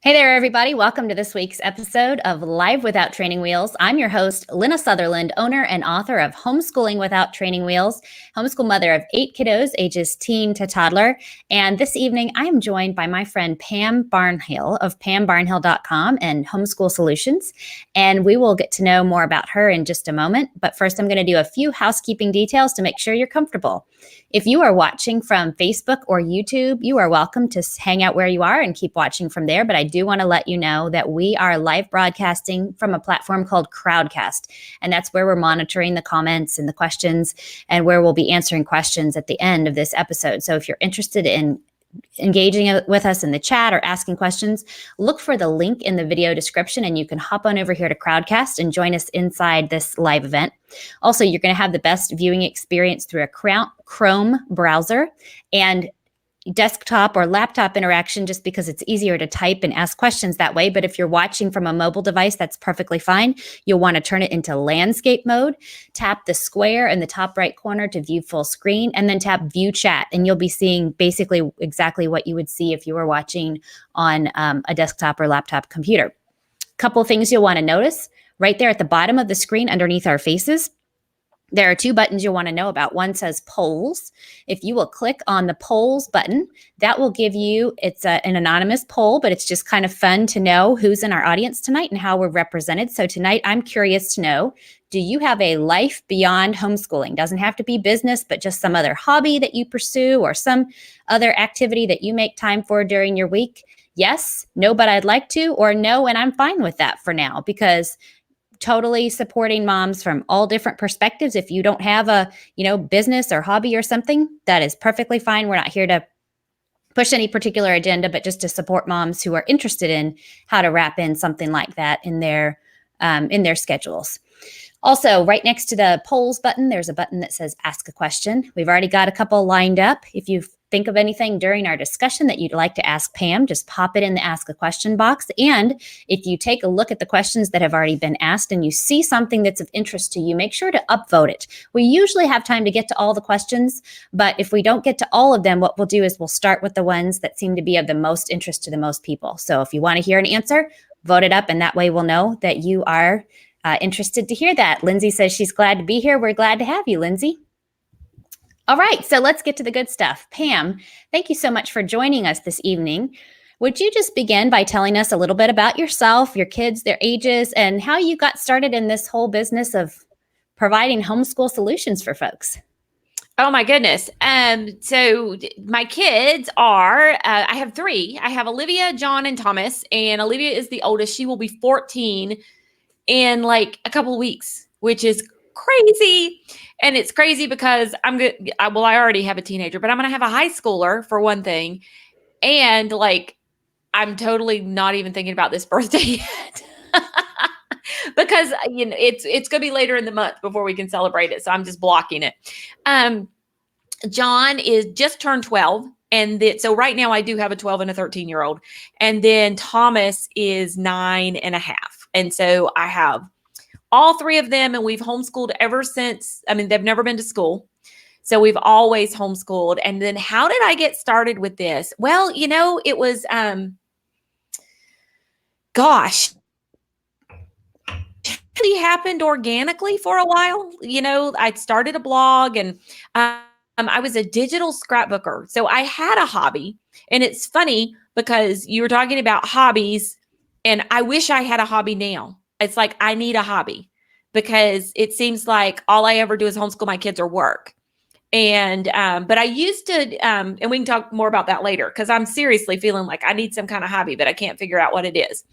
Hey there, everybody. Welcome to this week's episode of Live Without Training Wheels. I'm your host, Lynna Sutherland, owner and author of Homeschooling Without Training Wheels, homeschool mother of 8 kiddos, ages teen to toddler. And this evening, I am joined by my friend Pam Barnhill of PamBarnhill.com and Homeschool Solutions. And we will get to know more about her in just a moment. But first, I'm going to do a few housekeeping details to make sure you're comfortable. If you are watching from Facebook or YouTube, you are welcome to hang out where you are and keep watching from there. But I do want to let you know that we are live broadcasting from a platform called Crowdcast. And that's where we're monitoring the comments and the questions and where we'll be answering questions at the end of this episode. So if you're interested in engaging with us in the chat or asking questions, look for the link in the video description and you can hop on over here to Crowdcast and join us inside this live event. Also, you're going to have the best viewing experience through a Chrome browser and desktop or laptop interaction, just because it's easier to type and ask questions that way. But if you're watching from a mobile device, that's perfectly fine. You'll want to turn it into landscape mode, tap the square in the top right corner to view full screen, and then tap view chat. And you'll be seeing basically exactly what you would see if you were watching on a desktop or laptop computer. Couple things you'll want to notice right there at the bottom of the screen underneath our faces. There are 2 buttons you'll want to know about. One says polls. If you will click on the polls button, that will give you, it's an anonymous poll, but it's just kind of fun to know who's in our audience tonight and how we're represented. So tonight, I'm curious to know, do you have a life beyond homeschooling? Doesn't have to be business, but just some other hobby that you pursue or some other activity that you make time for during your week? Yes, no, but I'd like to, or no, and I'm fine with that for now, because totally supporting moms from all different perspectives. If you don't have a, business or hobby or something, that is perfectly fine. We're not here to push any particular agenda, but just to support moms who are interested in how to wrap in something like that in their schedules. Also, right next to the polls button, there's a button that says ask a question. We've already got a couple lined up. If you think of anything during our discussion that you'd like to ask Pam, just pop it in the ask a question box. And if you take a look at the questions that have already been asked and you see something that's of interest to you, make sure to upvote it. We usually have time to get to all the questions, but if we don't get to all of them, what we'll do is we'll start with the ones that seem to be of the most interest to the most people. So if you want to hear an answer, vote it up, and that way we'll know that you are interested to hear that. Lindsay says she's glad to be here. We're glad to have you, Lindsay. All right, so let's get to the good stuff. Pam, thank you so much for joining us this evening. Would you just begin by telling us a little bit about yourself, your kids, their ages, and how you got started in this whole business of providing homeschool solutions for folks? Oh my goodness. So my kids are, I have 3. I have Olivia, John, and Thomas, and Olivia is the oldest. She will be 14 in like a couple of weeks, which is crazy. And it's crazy because I'm good. I already have a teenager, but I'm going to have a high schooler for one thing. And like, I'm totally not even thinking about this birthday yet because, it's going to be later in the month before we can celebrate it. So I'm just blocking it. John is just turned 12. And so right now I do have a 12 and a 13-year-old. And then Thomas is 9.5. And so I have all 3 of them, and we've homeschooled ever since. I mean, they've never been to school. So we've always homeschooled. And then how did I get started with this? Well, it was, it happened organically for a while. I started a blog, and I was a digital scrapbooker. So I had a hobby. And it's funny because you were talking about hobbies, and I wish I had a hobby now. It's like, I need a hobby because it seems like all I ever do is homeschool my kids or work. And, but I used to, and we can talk more about that later, because I'm seriously feeling like I need some kind of hobby, but I can't figure out what it is.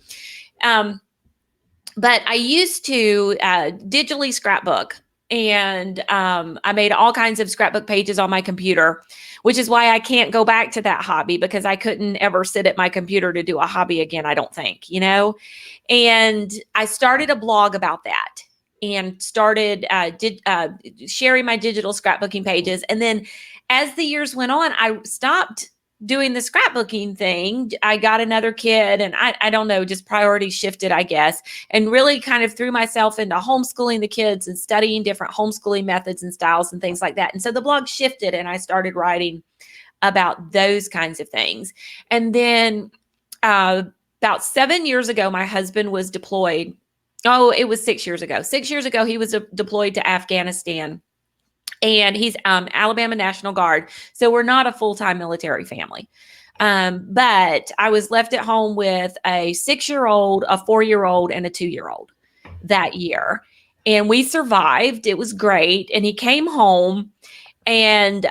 But I used to digitally scrapbook, and I made all kinds of scrapbook pages on my computer, which is why I can't go back to that hobby, because I couldn't ever sit at my computer to do a hobby again, I don't think, And I started a blog about that and started sharing my digital scrapbooking pages. And then as the years went on, I stopped doing the scrapbooking thing. I got another kid, and I don't know, just priorities shifted, I guess, and really kind of threw myself into homeschooling the kids and studying different homeschooling methods and styles and things like that. And so the blog shifted, and I started writing about those kinds of things. And then about 7 years ago, my husband was deployed. Oh, it was 6 years ago. 6 years ago, he was deployed to Afghanistan, and he's Alabama National Guard. So we're not a full-time military family. But I was left at home with a 6-year-old, a 4-year-old, and a 2-year-old that year. And we survived. It was great. And he came home, and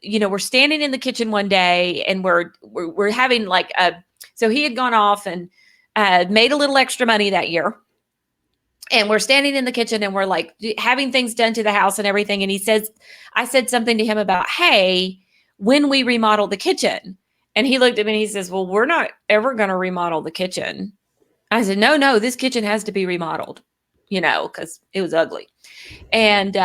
we're standing in the kitchen one day, and we're having like so he had gone off and made a little extra money that year. And we're standing in the kitchen, and we're like having things done to the house and everything. And I said something to him about, hey, when we remodel the kitchen. And he looked at me and he says, well, we're not ever going to remodel the kitchen. I said, no, this kitchen has to be remodeled, because it was ugly. And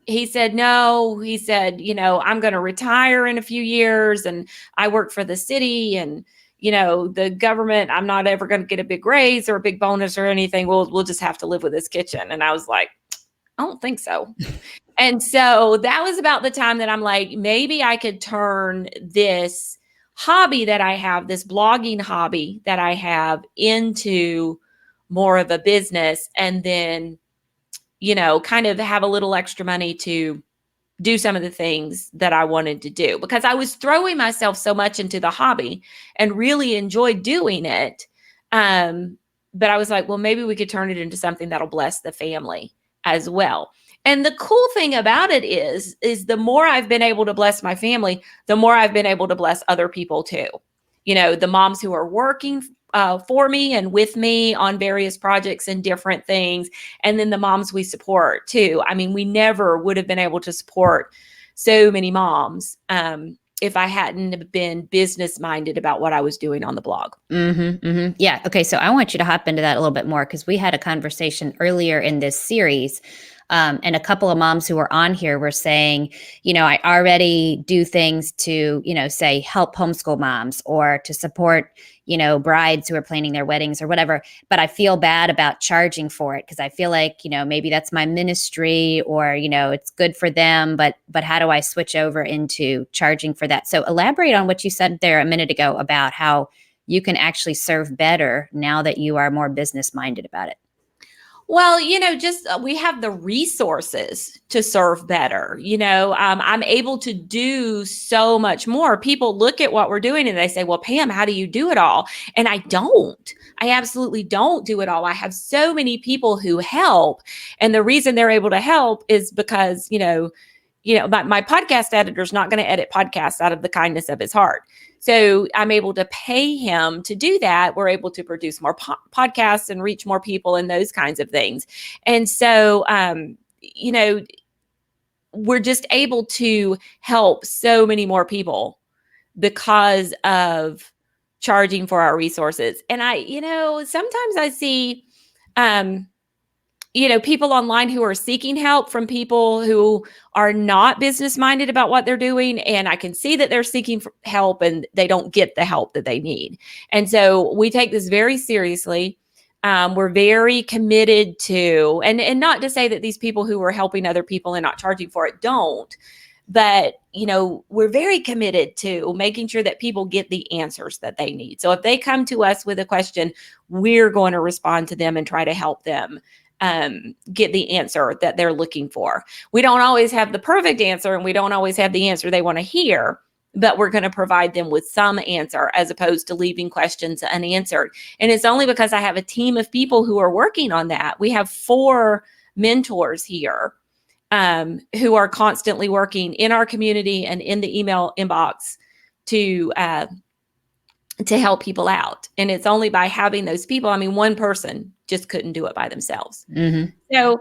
he said, no, he said, I'm going to retire in a few years, and I work for the city, and the government, I'm not ever going to get a big raise or a big bonus or anything. We'll just have to live with this kitchen. And I was like, I don't think so. And so that was about the time that I'm like, maybe I could turn this hobby that I have, this blogging hobby that I have, into more of a business, and then, kind of have a little extra money to do some of the things that I wanted to do, because I was throwing myself so much into the hobby and really enjoyed doing it. But I was like, well, maybe we could turn it into something that'll bless the family as well. And the cool thing about it is the more I've been able to bless my family, the more I've been able to bless other people too. The moms who are working for me and with me on various projects and different things. And then the moms we support too. I mean, we never would have been able to support so many moms if I hadn't been business minded about what I was doing on the blog. Mm-hmm, mm-hmm. Yeah. Okay. So I want you to hop into that a little bit more, because we had a conversation earlier in this series. And a couple of moms who were on here were saying, I already do things to, say help homeschool moms, or to support, brides who are planning their weddings or whatever. But I feel bad about charging for it, because I feel like, maybe that's my ministry, or, it's good for them. But how do I switch over into charging for that? So elaborate on what you said there a minute ago about how you can actually serve better now that you are more business minded about it. Well, just we have the resources to serve better. I'm able to do so much more. People look at what we're doing and they say, well, Pam, how do you do it all? And I don't. I absolutely don't do it all. I have so many people who help. And the reason they're able to help is because, my podcast editor is not going to edit podcasts out of the kindness of his heart. So I'm able to pay him to do that. We're able to produce more podcasts and reach more people and those kinds of things. And so, we're just able to help so many more people because of charging for our resources. And sometimes I see, people online who are seeking help from people who are not business minded about what they're doing. And I can see that they're seeking help and they don't get the help that they need. And so we take this very seriously. We're very committed to, and not to say that these people who are helping other people and not charging for it don't, but, we're very committed to making sure that people get the answers that they need. So if they come to us with a question, we're going to respond to them and try to help them get the answer that they're looking for. We don't always have the perfect answer, and we don't always have the answer they want to hear, but we're going to provide them with some answer as opposed to leaving questions unanswered. And it's only because I have a team of people who are working on that. We have 4 mentors here who are constantly working in our community and in the email inbox to help people out. And it's only by having those people. I mean, one person just couldn't do it by themselves. Mm-hmm. So,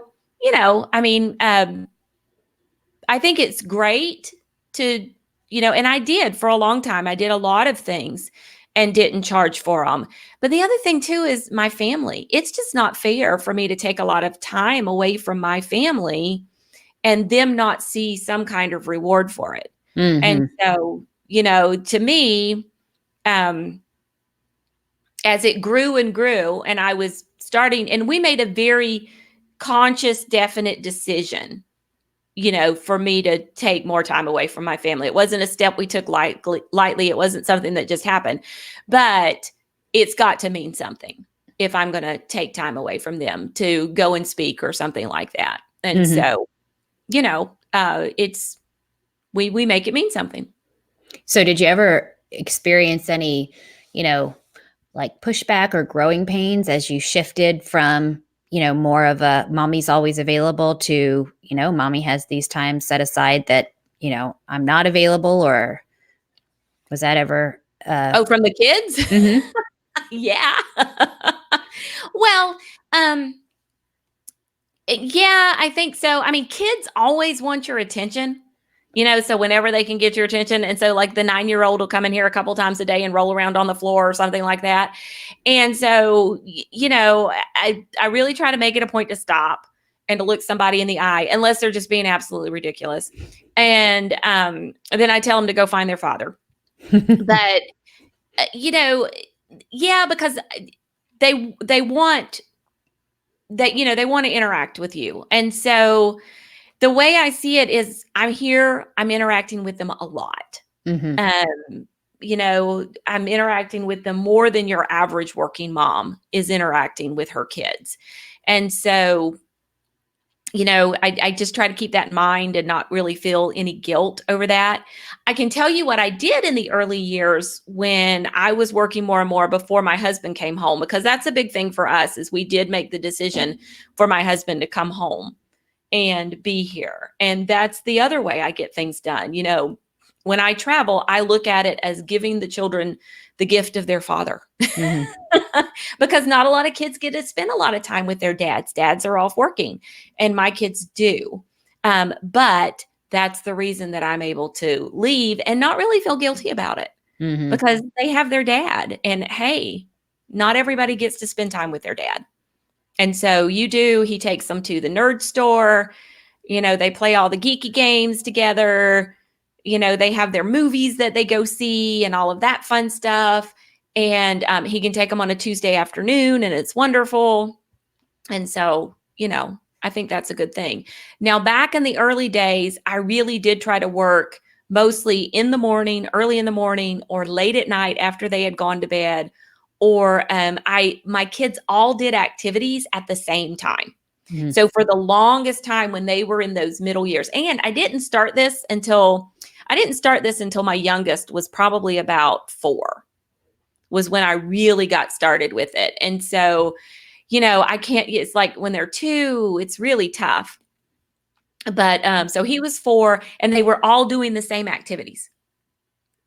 I think it's great to, and I did for a long time. I did a lot of things and didn't charge for them. But the other thing too is my family. It's just not fair for me to take a lot of time away from my family and them not see some kind of reward for it. Mm-hmm. And so, to me, as it grew and grew, and I was starting, and we made a very conscious, definite decision, for me to take more time away from my family. It wasn't a step we took lightly. It wasn't something that just happened, but it's got to mean something if I'm going to take time away from them to go and speak or something like that. And so, we make it mean something. So did you ever experience any, like pushback or growing pains as you shifted from, more of a mommy's always available to, mommy has these times set aside that, I'm not available, or was that ever? From the kids? Mm-hmm. Yeah. Well, yeah, I think so. I mean, kids always want your attention, so whenever they can get your attention. And so like the 9-year-old will come in here a couple times a day and roll around on the floor or something like that. And so, I really try to make it a point to stop and to look somebody in the eye, unless they're just being absolutely ridiculous. And then I tell them to go find their father. But, yeah, because they want that, they want to interact with you. And so the way I see it is I'm here, I'm interacting with them a lot. Mm-hmm. I'm interacting with them more than your average working mom is interacting with her kids. And so, I just try to keep that in mind and not really feel any guilt over that. I can tell you what I did in the early years when I was working more and more before my husband came home, because that's a big thing for us, is we did make the decision for my husband to come home and be here. And that's the other way I get things done. When I travel, I look at it as giving the children the gift of their father. Mm-hmm. Because not a lot of kids get to spend a lot of time with their dads. Dads are off working, and my kids do. But that's the reason that I'm able to leave and not really feel guilty about it, mm-hmm. because they have their dad. And hey, not everybody gets to spend time with their dad. And so you do. He takes them to the nerd store. They play all the geeky games together. They have their movies that they go see and all of that fun stuff. And he can take them on a Tuesday afternoon, and it's wonderful. And so, I think that's a good thing. Now, back in the early days, I really did try to work mostly in the morning, early in the morning, or late at night after they had gone to bed. Or my kids all did activities at the same time. Mm-hmm. So for the longest time when they were in those middle years, and I didn't start this until my youngest was probably about 4, was when I really got started with it. And so, it's like when they're 2, it's really tough. But so he was 4, and they were all doing the same activities,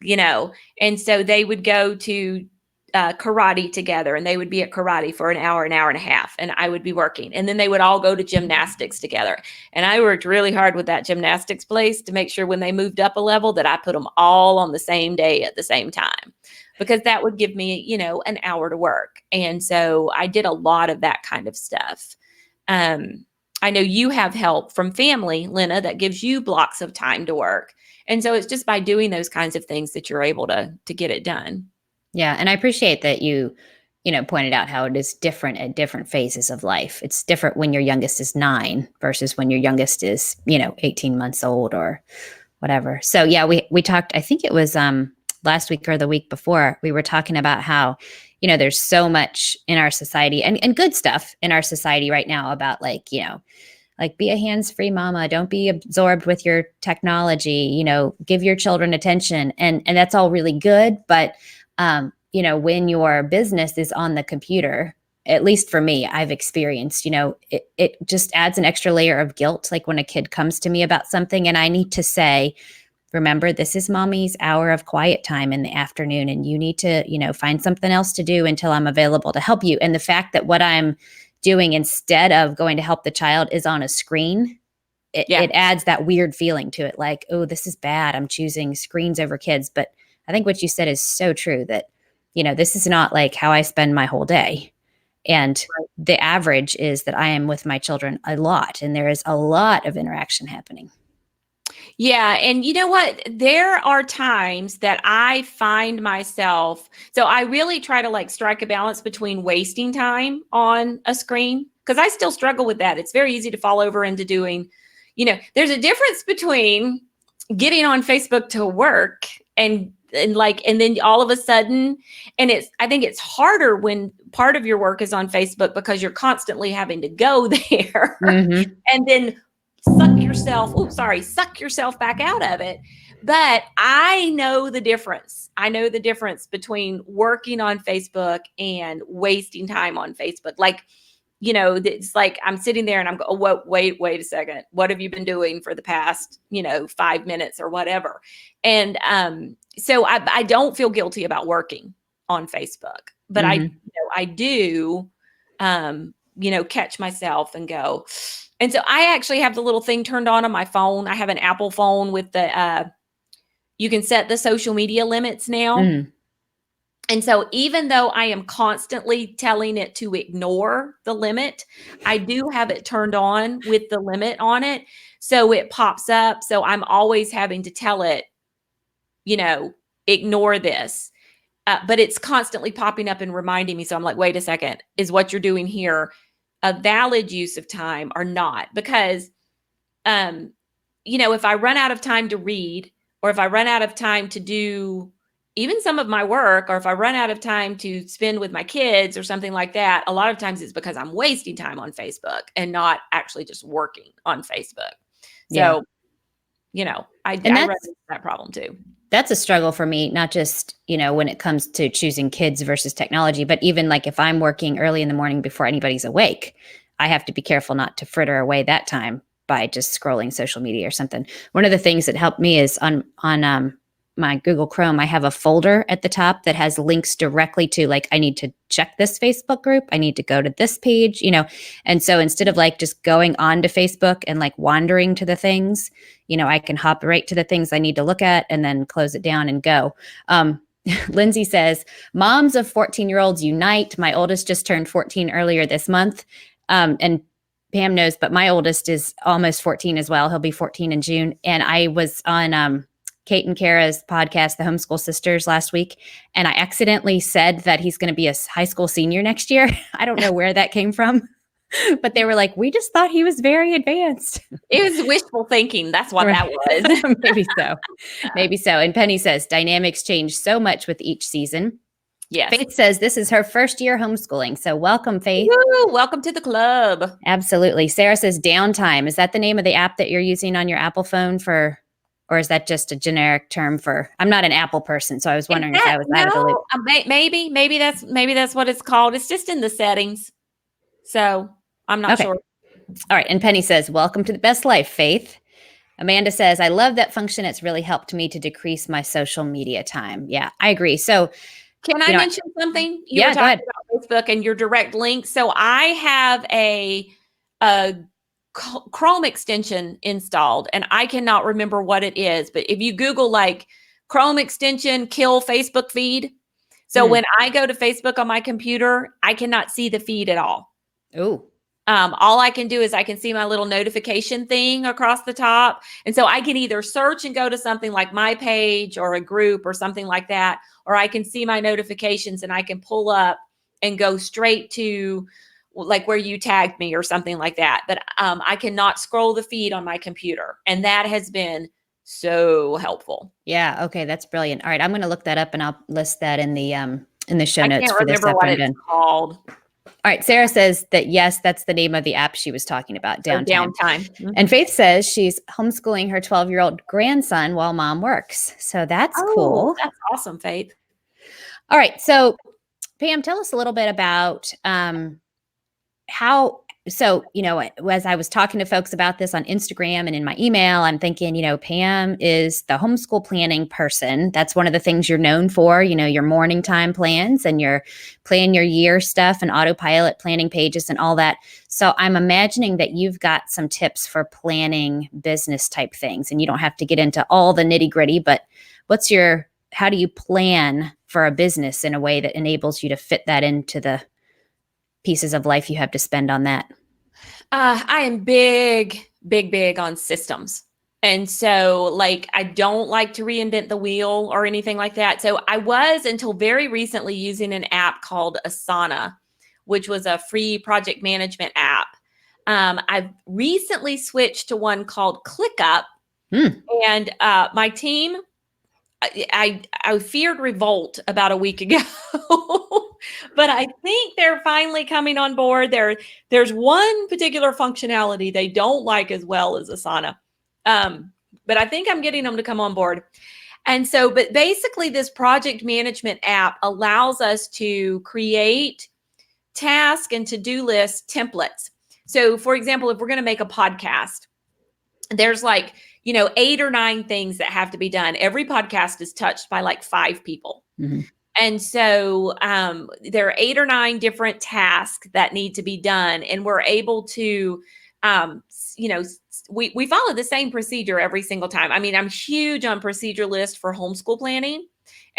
and so they would go to karate together, and they would be at karate for an hour and a half, and I would be working. And then they would all go to gymnastics together. And I worked really hard with that gymnastics place to make sure when they moved up a level that I put them all on the same day at the same time, because that would give me, an hour to work. And so I did a lot of that kind of stuff. I know you have help from family, Lena, that gives you blocks of time to work. And so it's just by doing those kinds of things that you're able to get it done. Yeah. And I appreciate that you pointed out how it is different at different phases of life. It's different when your youngest is 9 versus when your youngest is, 18 months old or whatever. So yeah, we talked, I think it was last week or the week before, we were talking about how, there's so much in our society and good stuff in our society right now about like be a hands-free mama, don't be absorbed with your technology, give your children attention. And that's all really good. But when your business is on the computer, at least for me, I've experienced, it just adds an extra layer of guilt. Like when a kid comes to me about something and I need to say, remember, this is mommy's hour of quiet time in the afternoon, and you need to, find something else to do until I'm available to help you. And the fact that what I'm doing instead of going to help the child is on a screen, it adds that weird feeling to it. Like, oh, this is bad. I'm choosing screens over kids. But I think what you said is so true that, this is not like how I spend my whole day. And the average is that I am with my children a lot, and there is a lot of interaction happening. Yeah. And you know what? There are times that I find myself, so I really try to strike a balance between wasting time on a screen, because I still struggle with that. It's very easy to fall over into doing, there's a difference between getting on Facebook to work and and then all of a sudden, I think it's harder when part of your work is on Facebook because you're constantly having to go there and then suck yourself back out of it. But I know the difference. I know the difference between working on Facebook and wasting time on Facebook. Like, it's like I'm sitting there and I'm going, oh, wait a second. What have you been doing for the past, 5 minutes or whatever? And so I don't feel guilty about working on Facebook, but I do, catch myself and go. And so I actually have the little thing turned on my phone. I have an Apple phone with you can set the social media limits now. And so even though I am constantly telling it to ignore the limit, I do have it turned on with the limit on it. So it pops up. So I'm always having to tell it, ignore this. But it's constantly popping up and reminding me. So I'm like, wait a second, is what you're doing here a valid use of time or not? Because, if I run out of time to read, or if I run out of time to do even some of my work, or if I run out of time to spend with my kids or something like that, a lot of times it's because I'm wasting time on Facebook and not actually just working on Facebook. So, I run into that problem too. That's a struggle for me, not just, when it comes to choosing kids versus technology, but even like if I'm working early in the morning before anybody's awake, I have to be careful not to fritter away that time by just scrolling social media or something. One of the things that helped me is on my Google Chrome, I have a folder at the top that has links directly to, like, I need to check this Facebook group. I need to go to this page, And so instead of like just going on to Facebook and like wandering to the things, I can hop right to the things I need to look at and then close it down and go. Lindsay says, moms of 14-year-olds unite. My oldest just turned 14 earlier this month. And Pam knows, but my oldest is almost 14 as well. He'll be 14 in June. And I was on Kate and Kara's podcast, The Homeschool Sisters, last week, and I accidentally said that he's going to be a high school senior next year. I don't know where that came from, but they were like, we just thought he was very advanced. It was wishful thinking. That's what that was. Maybe so. Maybe so. And Penny says, dynamics change so much with each season. Yes. Faith says this is her first year homeschooling. So welcome, Faith. Woo, welcome to the club. Absolutely. Sarah says downtime. Is that the name of the app that you're using on your Apple phone or is that just a generic term for? I'm not an Apple person, so I was wondering if I was out of the loop. Maybe that's what it's called. It's just in the settings, so I'm not sure. All right, and Penny says, "Welcome to the best life, Faith." Amanda says, "I love that function. It's really helped me to decrease my social media time." Yeah, I agree. So, can I mention something? You were talking about Facebook and your direct link. So I have a Chrome extension installed, and I cannot remember what it is, but if you Google like Chrome extension kill Facebook feed, so when I go to Facebook on my computer, I cannot see the feed at all. Oh, all I can do is I can see my little notification thing across the top, and so I can either search and go to something like my page or a group or something like that, or I can see my notifications and I can pull up and go straight to like where you tagged me or something like that. But I cannot scroll the feed on my computer. And that has been so helpful. Yeah. Okay. That's brilliant. All right. I'm going to look that up and I'll list that in the show notes for this. I can't remember what it's called. All right. Sarah says that, yes, that's the name of the app she was talking about, Downtime. Downtime. And Faith says she's homeschooling her 12-year-old grandson while mom works. So that's cool. That's awesome, Faith. All right. So Pam, tell us a little bit about as I was talking to folks about this on Instagram and in my email, I'm thinking, Pam is the homeschool planning person. That's one of the things you're known for, your morning time plans and your plan your year stuff and autopilot planning pages and all that. So I'm imagining that you've got some tips for planning business type things, and you don't have to get into all the nitty gritty, but how do you plan for a business in a way that enables you to fit that into the pieces of life you have to spend on that? I am big on systems. And so I don't like to reinvent the wheel or anything like that. So I was until very recently using an app called Asana, which was a free project management app. I've recently switched to one called ClickUp. And my team, I feared revolt about a week ago, but I think they're finally coming on board. There's one particular functionality they don't like as well as Asana, but I think I'm getting them to come on board. And so, but basically, this project management app allows us to create task and to-do list templates. So, for example, if we're going to make a podcast, there's like, 8 or 9 things that have to be done. Every podcast is touched by like 5 people. Mm-hmm. And so there are 8 or 9 different tasks that need to be done. And we're able to, we follow the same procedure every single time. I mean, I'm huge on procedure list for homeschool planning.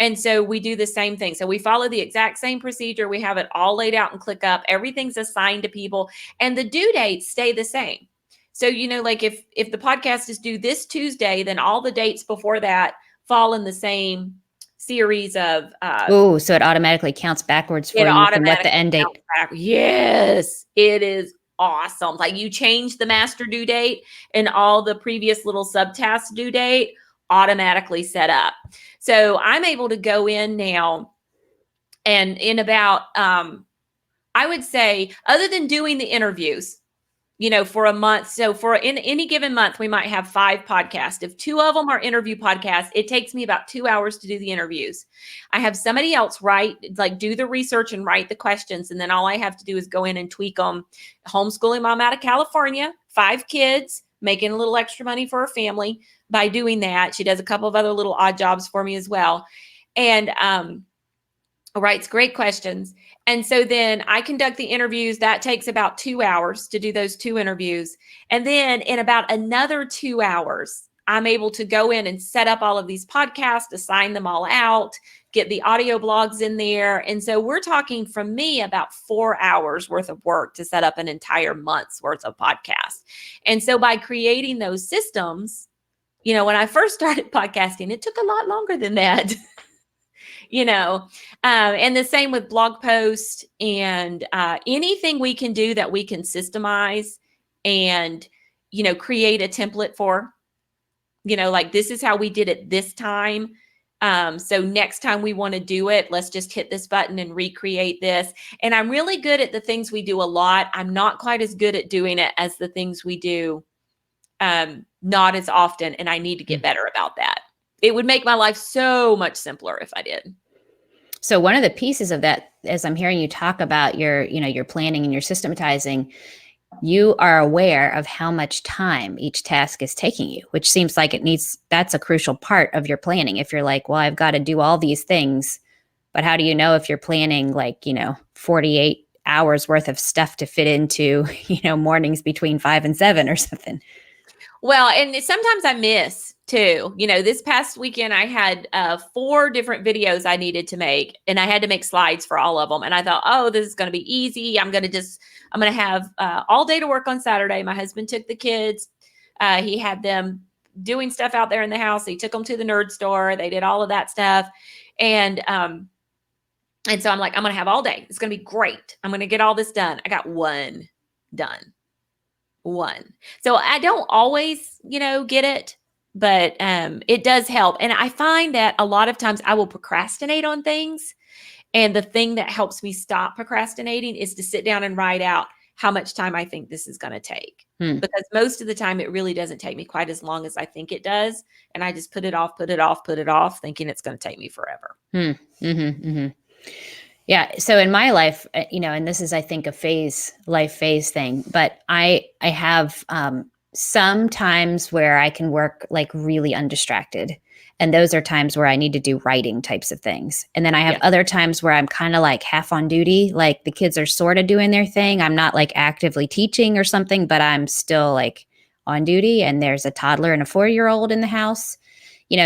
And so we do the same thing. So we follow the exact same procedure. We have it all laid out and ClickUp. Everything's assigned to people and the due dates stay the same. So, like if the podcast is due this Tuesday, then all the dates before that fall in the same series of. So it automatically counts backwards for you from what the end date. Yes, it is awesome. Like you change the master due date and all the previous little subtasks due date automatically set up. So I'm able to go in now and in about, I would say, other than doing the interviews, for a month. So in any given month, we might have 5 podcasts. If 2 of them are interview podcasts, it takes me about 2 hours to do the interviews. I have somebody else do the research and write the questions. And then all I have to do is go in and tweak them. Homeschooling mom out of California, 5 kids, making a little extra money for her family by doing that. She does a couple of other little odd jobs for me as well. And, writes great questions. And so then I conduct the interviews. That takes about 2 hours to do those 2 interviews. And then in about another 2 hours, I'm able to go in and set up all of these podcasts, assign them all out, get the audio blogs in there. And so we're talking from me about 4 hours worth of work to set up an entire month's worth of podcasts. And so by creating those systems, when I first started podcasting, it took a lot longer than that. And the same with blog posts and anything we can do that we can systemize and, create a template for, like this is how we did it this time. So next time we want to do it, let's just hit this button and recreate this. And I'm really good at the things we do a lot. I'm not quite as good at doing it as the things we do not as often. And I need to get better about that. It would make my life so much simpler if I did. So one of the pieces of that, as I'm hearing you talk about your planning and your systematizing, you are aware of how much time each task is taking you, which seems like that's a crucial part of your planning. If you're like, well, I've got to do all these things, but how do you know if you're planning 48 hours worth of stuff to fit into, mornings between 5 and 7 or something? Well, and sometimes I miss too. This past weekend I had 4 different videos I needed to make, and I had to make slides for all of them. And I thought, oh, this is going to be easy. I'm going to have all day to work on Saturday. My husband took the kids. He had them doing stuff out there in the house. He took them to the nerd store. They did all of that stuff. And so I'm like, I'm going to have all day. It's going to be great. I'm going to get all this done. I got 1 done. 1. So I don't always, get it, but it does help. And I find that a lot of times I will procrastinate on things. And the thing that helps me stop procrastinating is to sit down and write out how much time I think this is going to take. Because most of the time it really doesn't take me quite as long as I think it does. And I just put it off, thinking it's going to take me forever. Yeah. So in my life, and this is, I think, a life phase thing, but I have some times where I can work like really undistracted. And those are times where I need to do writing types of things. And then I have other times where I'm kind of like half on duty, like the kids are sort of doing their thing. I'm not like actively teaching or something, but I'm still like on duty. And there's a toddler and a 4-year-old in the house,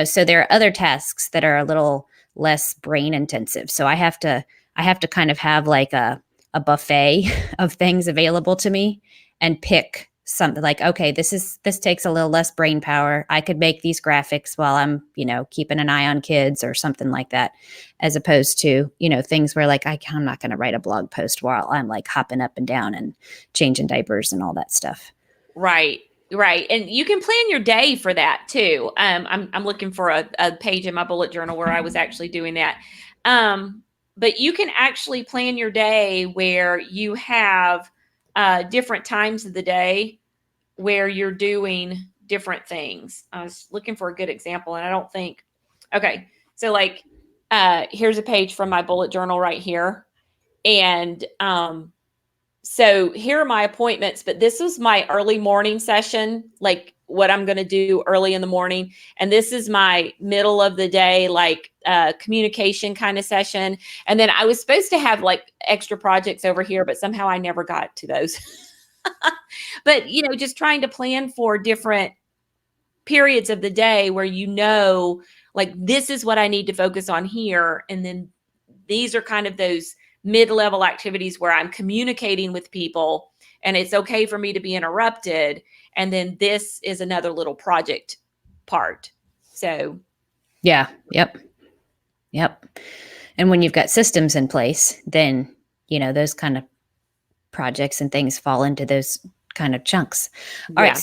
so there are other tasks that are a little less brain intensive. So I have to kind of have like a buffet of things available to me and pick something like, okay, this takes a little less brain power. I could make these graphics while I'm, keeping an eye on kids or something like that, as opposed to, things where like, I'm not going to write a blog post while I'm like hopping up and down and changing diapers and all that stuff. Right. Right. And you can plan your day for that too. I'm looking for a page in my bullet journal where I was actually doing that. But you can actually plan your day where you have different times of the day where you're doing different things. I was looking for a good example and I don't think, okay. So like, here's a page from my bullet journal right here. And, so here are my appointments, but this was my early morning session, like what I'm going to do early in the morning. And this is my middle of the day, like communication kind of session. And then I was supposed to have like extra projects over here, but somehow I never got to those. But, just trying to plan for different periods of the day where, like this is what I need to focus on here. And then these are kind of those mid-level activities where I'm communicating with people and it's okay for me to be interrupted. And then this is another little project part. So. Yeah. Yep. And when you've got systems in place, then, those kind of projects and things fall into those kind of chunks. All right.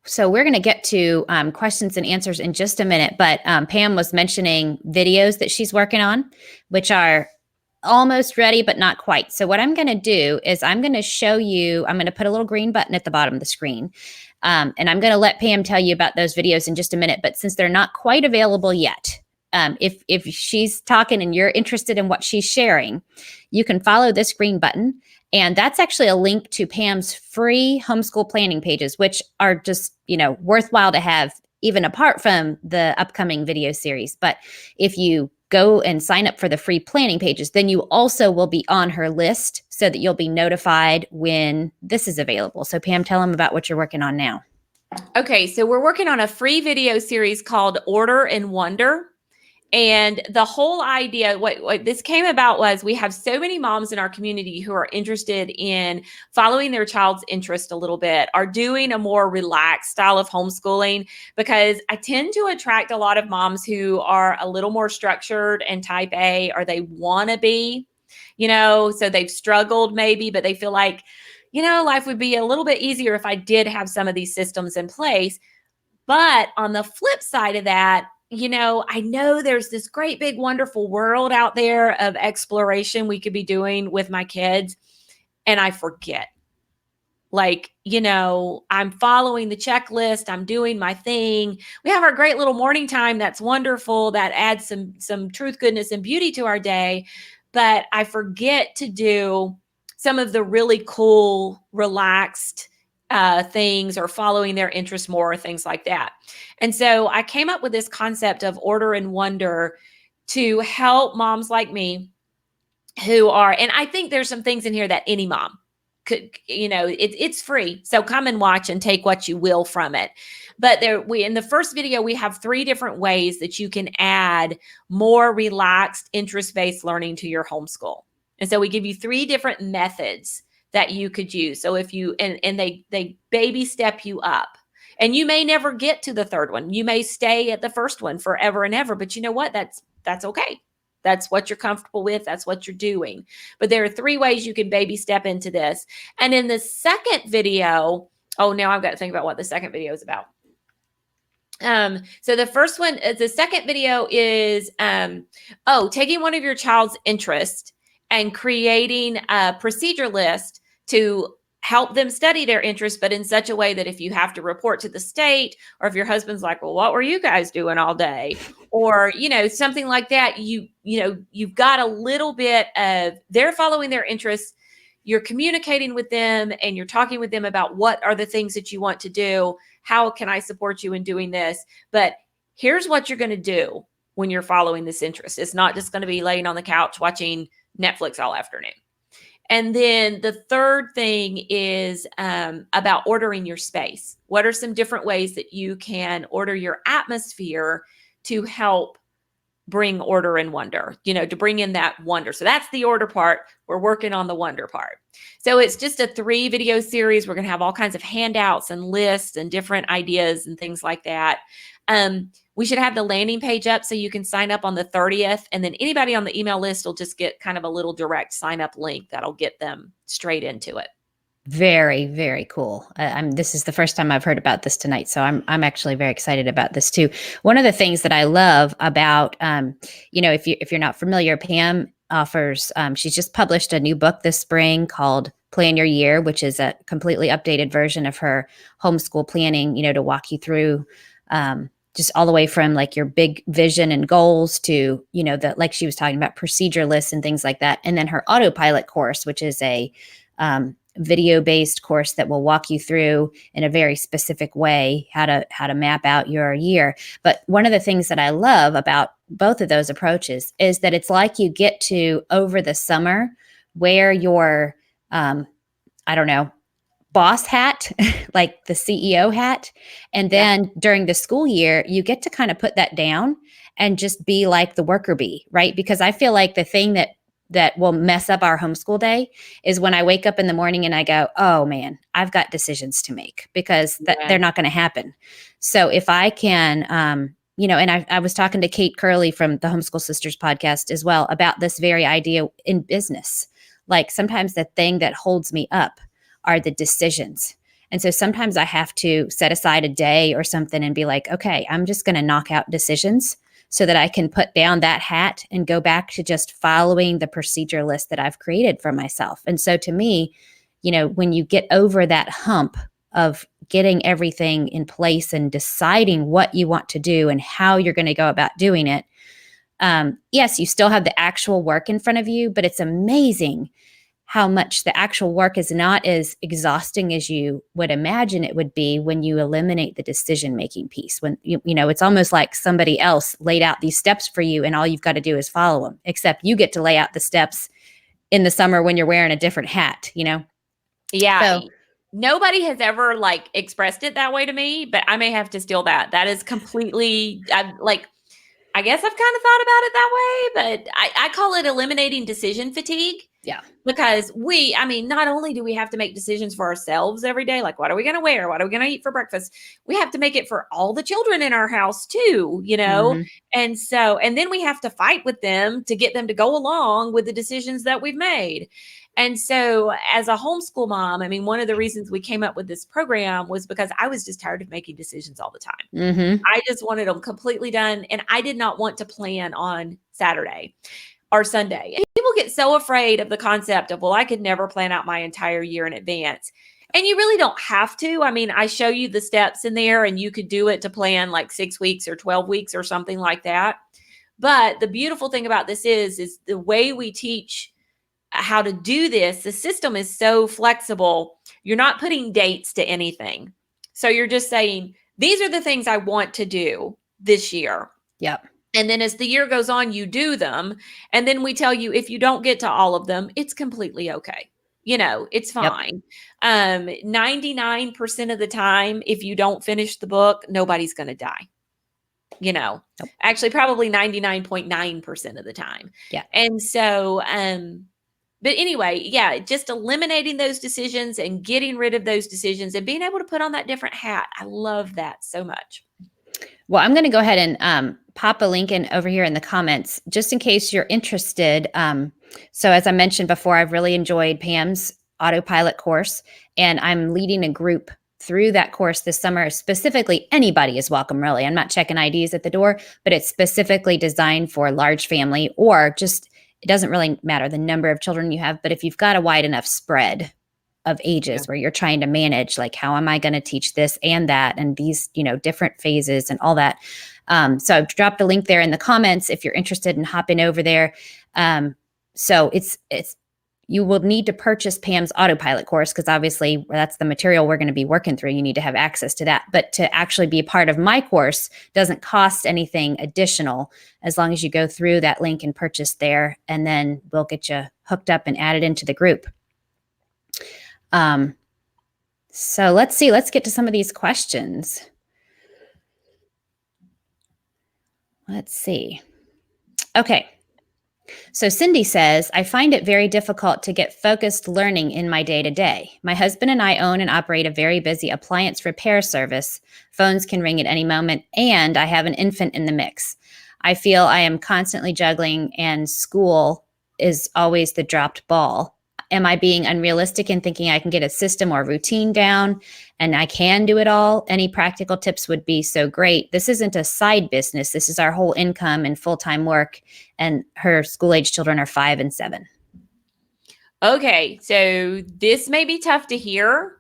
So we're going to get to questions and answers in just a minute, but Pam was mentioning videos that she's working on, which are almost ready, but not quite. So what I'm going to do is I'm going to show you, I'm going to put a little green button at the bottom of the screen. And I'm going to let Pam tell you about those videos in just a minute, but since they're not quite available yet, if she's talking and you're interested in what she's sharing, you can follow this green button. And that's actually a link to Pam's free homeschool planning pages, which are just, worthwhile to have even apart from the upcoming video series. But if you go and sign up for the free planning pages, then you also will be on her list so that you'll be notified when this is available. So Pam, tell them about what you're working on now. Okay. So we're working on a free video series called Order and Wonder. And the whole idea, what this came about was we have so many moms in our community who are interested in following their child's interest a little bit, are doing a more relaxed style of homeschooling, because I tend to attract a lot of moms who are a little more structured and type A, or they want to be, so they've struggled maybe, but they feel like, life would be a little bit easier if I did have some of these systems in place. But on the flip side of that, I know there's this great big wonderful world out there of exploration we could be doing with my kids. And I forget, like, I'm following the checklist. I'm doing my thing. We have our great little morning time. That's wonderful. That adds some truth, goodness, and beauty to our day. But I forget to do some of the really cool, relaxed things, or following their interests more, or things like that. And so I came up with this concept of Order and Wonder to help moms like me who are, and I think there's some things in here that any mom could, it's free. So come and watch and take what you will from it. But in the first video, we have 3 different ways that you can add more relaxed, interest-based learning to your homeschool. And so we give you 3 different methods that you could use. So if you, and they baby step you up, and you may never get to the 3rd one. You may stay at the first one forever and ever, but you know what? That's okay. That's what you're comfortable with. That's what you're doing. But there are 3 ways you can baby step into this. And in the second video, now I've got to think about what the second video is about. So the second video is, taking one of your child's interests and creating a procedure list to help them study their interests, but in such a way that if you have to report to the state, or if your husband's like, well, what were you guys doing all day? Or, something like that, you've got a little bit of, they're following their interests, you're communicating with them, and you're talking with them about what are the things that you want to do. How can I support you in doing this? But here's what you're going to do when you're following this interest. It's not just going to be laying on the couch watching Netflix all afternoon. And then the third thing is about ordering your space. What are some different ways that you can order your atmosphere to help bring order and wonder, to bring in that wonder. So that's the order part. We're working on the wonder part. So it's just a 3 video series. We're going to have all kinds of handouts and lists and different ideas and things like that. We should have the landing page up so you can sign up on the 30th. And then anybody on the email list will just get kind of a little direct sign up link that'll get them straight into it. Very, very cool. This is the first time I've heard about this tonight, so I'm actually very excited about this too. One of the things that I love about, if you're not familiar, Pam offers. She's just published a new book this spring called Plan Your Year, which is a completely updated version of her homeschool planning. To walk you through. Just all the way from like your big vision and goals to, like she was talking about procedure lists and things like that. And then her Autopilot course, which is a video-based course that will walk you through in a very specific way how to map out your year. But one of the things that I love about both of those approaches is that it's like you get to, over the summer, wear your, boss hat, like the CEO hat. And then during the school year, you get to kind of put that down and just be like the worker bee, right? Because I feel like the thing that will mess up our homeschool day is when I wake up in the morning and I go, oh man, I've got decisions to make, because they're not going to happen. So if I can, and I was talking to Kate Curley from the Homeschool Sisters podcast as well about this very idea in business. Like sometimes the thing that holds me up are the decisions. And so sometimes I have to set aside a day or something and be like, okay, I'm just going to knock out decisions so that I can put down that hat and go back to just following the procedure list that I've created for myself. And so to me, when you get over that hump of getting everything in place and deciding what you want to do and how you're going to go about doing it, yes, you still have the actual work in front of you, but it's amazing how much the actual work is not as exhausting as you would imagine it would be when you eliminate the decision-making piece. When, it's almost like somebody else laid out these steps for you and all you've got to do is follow them, except you get to lay out the steps in the summer when you're wearing a different hat, Yeah. So, nobody has ever expressed it that way to me, but I may have to steal that. That is completely, I guess I've kind of thought about it that way, but I call it eliminating decision fatigue. Yeah. Because not only do we have to make decisions for ourselves every day, like what are we going to wear? What are we going to eat for breakfast? We have to make it for all the children in our house too, Mm-hmm. And then we have to fight with them to get them to go along with the decisions that we've made. And so as a homeschool mom, one of the reasons we came up with this program was because I was just tired of making decisions all the time. Mm-hmm. I just wanted them completely done. And I did not want to plan on Saturday or Sunday. And people get so afraid of the concept of, well, I could never plan out my entire year in advance. And you really don't have to. I show you the steps in there and you could do it to plan like 6 weeks or 12 weeks or something like that. But the beautiful thing about this is the way we teach how to do this, the system is so flexible. You're not putting dates to anything. So you're just saying, these are the things I want to do this year. Yep. And then as the year goes on, you do them. And then we tell you, if you don't get to all of them, it's completely okay. It's fine. Yep. 99% of the time, if you don't finish the book, nobody's going to die. Nope. Actually, probably 99.9% of the time. Yeah. And so, but anyway, just eliminating those decisions and getting rid of those decisions and being able to put on that different hat. I love that so much. Well, I'm going to go ahead and pop a link in over here in the comments, just in case you're interested. So as I mentioned before, I've really enjoyed Pam's Autopilot course, and I'm leading a group through that course this summer. Specifically, anybody is welcome, really. I'm not checking IDs at the door, but it's specifically designed for large family, or just, it doesn't really matter the number of children you have, but if you've got a wide enough spread of ages where you're trying to manage, like, how am I going to teach this and that, and these, different phases and all that. So I've dropped a link there in the comments if you're interested in hopping over there. So it's you will need to purchase Pam's Autopilot course, because obviously that's the material we're going to be working through. You need to have access to that. But to actually be a part of my course doesn't cost anything additional, as long as you go through that link and purchase there, and then we'll get you hooked up and added into the group. So let's see, let's get to some of these questions. Let's see. Okay. So Cindy says, I find it very difficult to get focused learning in my day-to-day. My husband and I own and operate a very busy appliance repair service. Phones can ring at any moment, and I have an infant in the mix. I feel I am constantly juggling, and school is always the dropped ball. am I being unrealistic in thinking I can get a system or routine down and I can do it all? Any practical tips would be so great. This isn't a side business. This is our whole income and full-time work. And her school-age children are 5 and 7. Okay, so this may be tough to hear,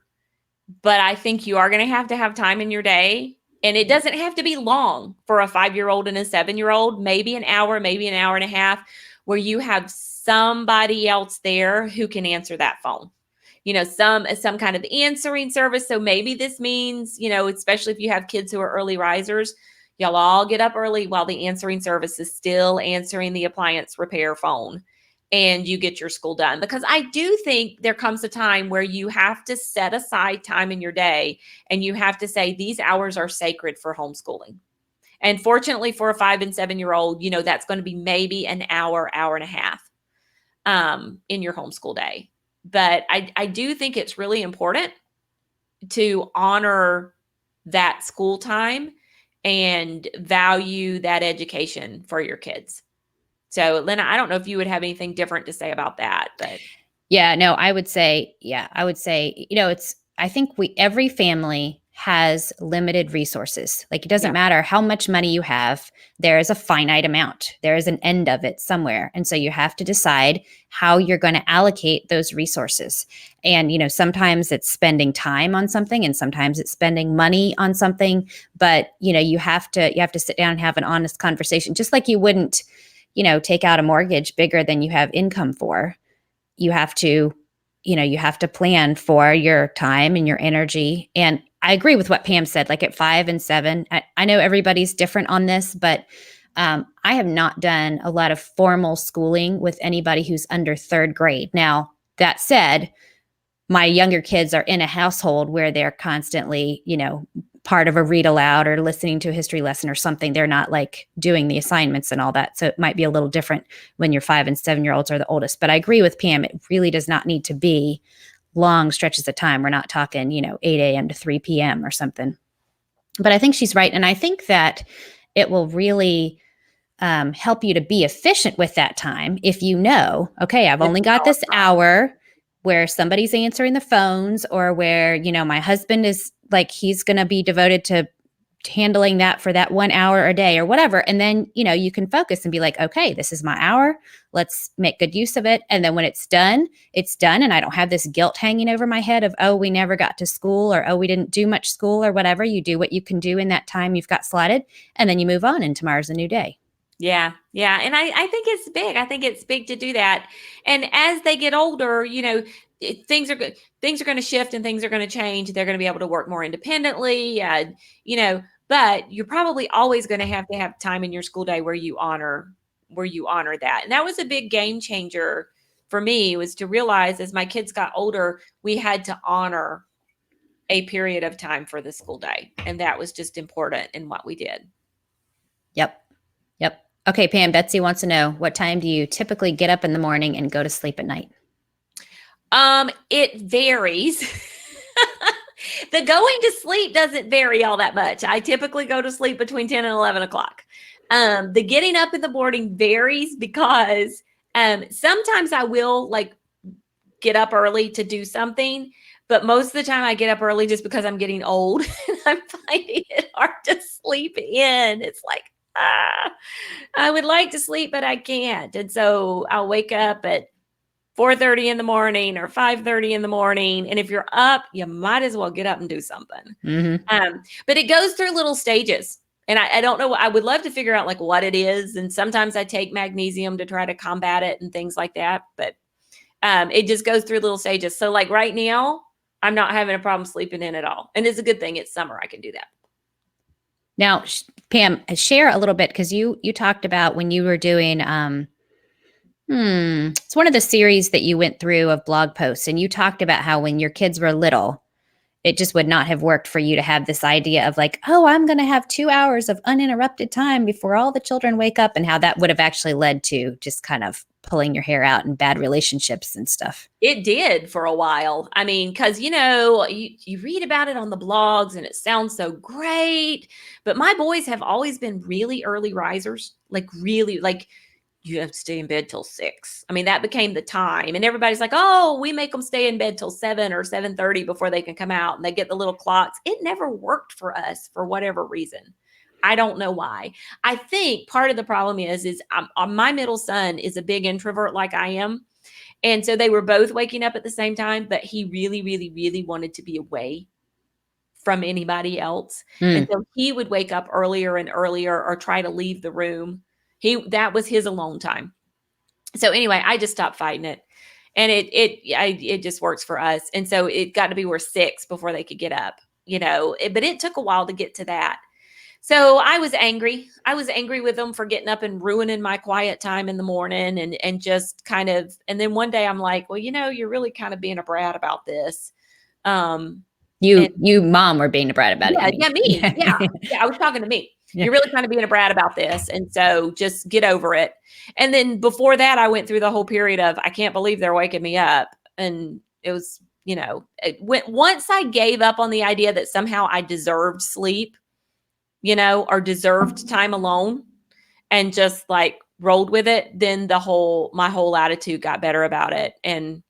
but I think you are going to have time in your day. And it doesn't have to be long for a 5-year-old and a 7-year-old, maybe an hour and a half, where you have somebody else there who can answer that phone. Some kind of answering service. So maybe this means, especially if you have kids who are early risers, y'all all get up early while the answering service is still answering the appliance repair phone, and you get your school done. Because I do think there comes a time where you have to set aside time in your day and you have to say, these hours are sacred for homeschooling. And fortunately for a 5 and 7-year-old, that's going to be maybe an hour and a half in your homeschool day. But I do think it's really important to honor that school time and value that education for your kids. So, Lena, I don't know if you would have anything different to say about that, but I would say, I think every family has limited resources. Like, it doesn't matter how much money you have, there is a finite amount. There is an end of it somewhere. And so you have to decide how you're going to allocate those resources. And, sometimes it's spending time on something and sometimes it's spending money on something, but, you have to sit down and have an honest conversation, just like you wouldn't, take out a mortgage bigger than you have income for. You have to plan for your time and your energy. And I agree with what Pam said, like at 5 and 7, I know everybody's different on this, but I have not done a lot of formal schooling with anybody who's under 3rd grade. Now, that said, my younger kids are in a household where they're constantly, part of a read aloud or listening to a history lesson or something. They're not like doing the assignments and all that. So it might be a little different when your 5 and 7-year-olds are the oldest. But I agree with Pam. It really does not need to be long stretches of time. We're not talking, 8 a.m. to 3 p.m. or something. But I think she's right. And I think that it will really help you to be efficient with that time if okay, I've only got this hour where somebody's answering the phones or where, my husband is like, he's going to be devoted to handling that for that 1 hour a day or whatever. And then, you can focus and be like, okay, this is my hour. Let's make good use of it. And then when it's done. And I don't have this guilt hanging over my head of, oh, we never got to school or, oh, we didn't do much school or whatever. You do what you can do in that time you've got slotted. And then you move on and tomorrow's a new day. Yeah. And I think it's big. I think it's big to do that. And as they get older, things are going to shift and things are going to change. They're going to be able to work more independently, but you're probably always going to have time in your school day where you honor that. And that was a big game changer for me, was to realize as my kids got older, we had to honor a period of time for the school day. And that was just important in what we did. Yep. Okay, Pam, Betsy wants to know, what time do you typically get up in the morning and go to sleep at night? It varies. The going to sleep doesn't vary all that much. I typically go to sleep between 10 and 11 o'clock. The getting up in the morning varies because sometimes I will get up early to do something, but most of the time I get up early just because I'm getting old and I'm finding it hard to sleep in. It's like, I would like to sleep, but I can't. And so I'll wake up at 4:30 in the morning or 5:30 in the morning. And if you're up, you might as well get up and do something. Mm-hmm. But it goes through little stages. And I don't know. I would love to figure out what it is. And sometimes I take magnesium to try to combat it and things like that. But it just goes through little stages. So right now, I'm not having a problem sleeping in at all. And it's a good thing. It's summer. I can do that. Now, Pam, share a little bit, because you talked about when you were doing, it's one of the series that you went through of blog posts, and you talked about how when your kids were little, it just would not have worked for you to have this idea of I'm going to have 2 hours of uninterrupted time before all the children wake up, and how that would have actually led to just kind of pulling your hair out and bad relationships and stuff. It did for a while. I mean, because, you read about it on the blogs and it sounds so great, but my boys have always been really early risers, you have to stay in bed till 6. I mean, that became the time. And everybody's like, oh, we make them stay in bed till 7 or 7:30 before they can come out, and they get the little clocks. It never worked for us for whatever reason. I don't know why. I think part of the problem is my middle son is a big introvert like I am. And so they were both waking up at the same time, but he really, really, really wanted to be away from anybody else. And so he would wake up earlier and earlier or try to leave the room. That was his alone time. So anyway, I just stopped fighting it. And it just works for us. And so it got to be where 6 before they could get up, but it took a while to get to that. So I was angry. I was angry with them for getting up and ruining my quiet time in the morning and just kind of, and then one day I'm like, well, you're really kind of being a brat about this. You mom were being a brat about it. Yeah, me. Yeah. I was talking to me. Yeah. You're really kind of being a brat about this. And so just get over it. And then before that, I went through the whole period of, I can't believe they're waking me up. And it was, once I gave up on the idea that somehow I deserved sleep, or deserved time alone, and just like rolled with it, then my whole attitude got better about it. And,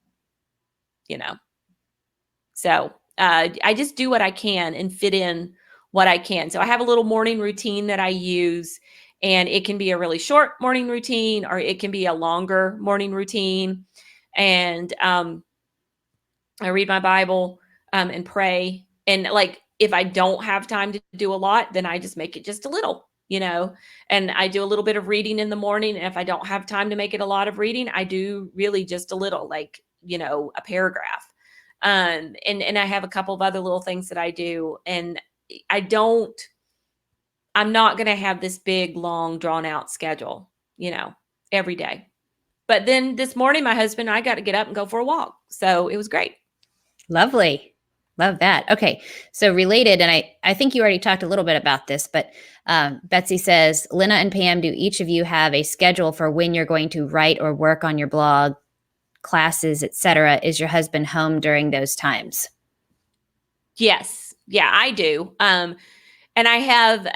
so I just do what I can and fit in what I can. So I have a little morning routine that I use, and it can be a really short morning routine, or it can be a longer morning routine. And I read my Bible and pray. And like, if I don't have time to do a lot, then I just make it just a little, and I do a little bit of reading in the morning. And if I don't have time to make it a lot of reading, I do really just a little, like, a paragraph. And I have a couple of other little things that I do. And I'm not going to have this big, long, drawn out schedule, every day. But then this morning, my husband and I got to get up and go for a walk. So it was great. Lovely. Love that. Okay. So related, and I think you already talked a little bit about this, but Betsy says, Lynna and Pam, do each of you have a schedule for when you're going to write or work on your blog, classes, etc.? Is your husband home during those times? Yes. Yeah, I do. And I have,